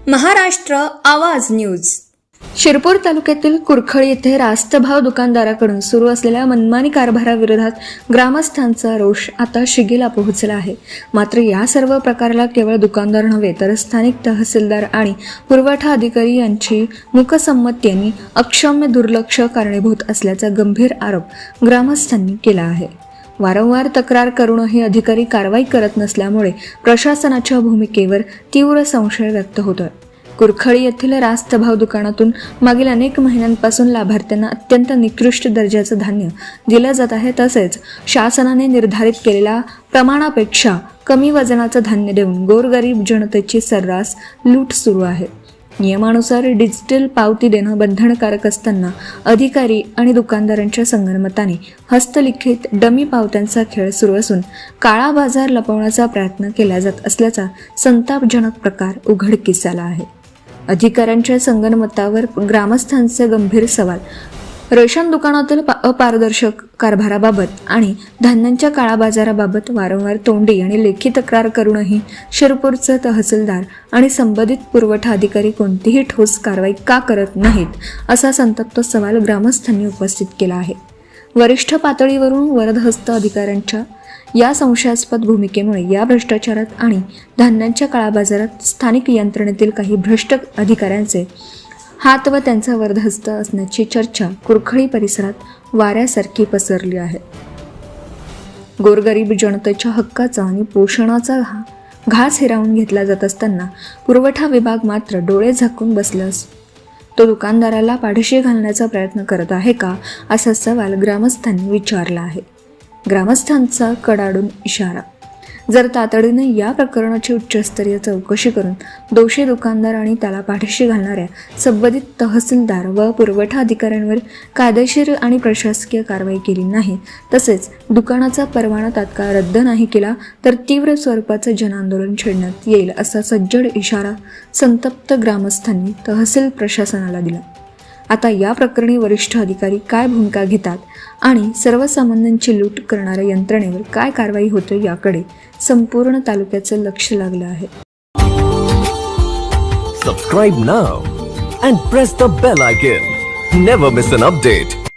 महाराष्ट्र आवाज न्यूज. शिरपूर तालुक्यातील कुरखळी येथे रास्तभाव दुकानदाराकडून सुरू असलेल्या मनमानी कारभाराविरोधात ग्रामस्थांचा रोष आता शिगेला पोहोचला आहे. मात्र या सर्व प्रकाराला केवळ दुकानदार नव्हे तर स्थानिक तहसीलदार आणि पुरवठा अधिकारी यांची मूकसंमती आणि अक्षम्य दुर्लक्ष कारणीभूत असल्याचा गंभीर आरोप ग्रामस्थांनी केला आहे. वारंवार तक्रार करूनही अधिकारी कारवाई करत नसल्यामुळे प्रशासनाच्या भूमिकेवर तीव्र संशय व्यक्त होतोय. कुरखळी येथील रास्तभाव दुकानातून मागील अनेक महिन्यांपासून लाभार्थ्यांना अत्यंत निकृष्ट दर्जाचं धान्य दिलं जात आहे. तसेच शासनाने निर्धारित केलेल्या प्रमाणापेक्षा कमी वजनाचं धान्य देऊन गोरगरीब जनतेची सर्रास लूट सुरू आहे. नियमानुसार डिजिटल पावती देणं बंधनकारक असताना अधिकारी आणि दुकानदारांच्या संगनमताने हस्तलिखित डमी पावत्यांचा खेळ सुरू असून काळा बाजार लपवण्याचा प्रयत्न केला जात असल्याचा संतापजनक प्रकार उघडकीस आला आहे. अधिकाऱ्यांच्या संगनमतावर ग्रामस्थांचे गंभीर सवाल. रेशन दुकानातील अपारदर्शक कारभाराबाबत आणि धान्यांच्या काळा बाजाराबाबत वारंवार तोंडी आणि लेखी तक्रार करूनही शिरपूरचे तहसीलदार आणि संबंधित पुरवठा अधिकारी कोणतीही ठोस कारवाई का करत नाहीत असा संतप्त सवाल ग्रामस्थांनी उपस्थित केला आहे. वरिष्ठ पातळीवरून वरदहस्त अधिकाऱ्यांच्या या संशयास्पद भूमिकेमुळे या भ्रष्टाचारात आणि धान्यांच्या काळा बाजारात स्थानिक यंत्रणेतील काही भ्रष्ट अधिकाऱ्यांचे हात व त्यांचा वरदहस्त असण्याची चर्चा कुरखळी परिसरात वाऱ्यासारखी पसरली आहे. गोरगरीब जनतेच्या हक्काचा आणि पोषणाचा घास हिरावून घेतला जात असताना पुरवठा विभाग मात्र डोळे झाकून बसला तो दुकानदाराला पाठीशी घालण्याचा प्रयत्न करत आहे का असा सवाल ग्रामस्थांनी विचारला आहे. ग्रामस्थांचा कडाडून इशारा. जर तातडीने या प्रकरणाची उच्चस्तरीय चौकशी करून दोषी दुकानदार आणि त्याला पाठीशी घालणाऱ्या संबंधित तहसीलदार व पुरवठा अधिकाऱ्यांवर कायदेशीर आणि प्रशासकीय कारवाई केली नाही, तसेच दुकानाचा परवाना तात्काळ रद्द नाही केला तर तीव्र स्वरूपाचं जनआंदोलन छेडण्यात येईल असा सज्जड इशारा संतप्त ग्रामस्थांनी तहसील प्रशासनाला दिला. आता या प्रकरणी वरिष्ठ अधिकारी काय भूमिका घेतात आणि सर्वसामान्यांची लूट करणाऱ्या यंत्रणेवर काय कारवाई होते याकडे संपूर्ण तालुक्याचं लक्ष लागलं आहे. Subscribe now and press the bell icon. Never miss an update.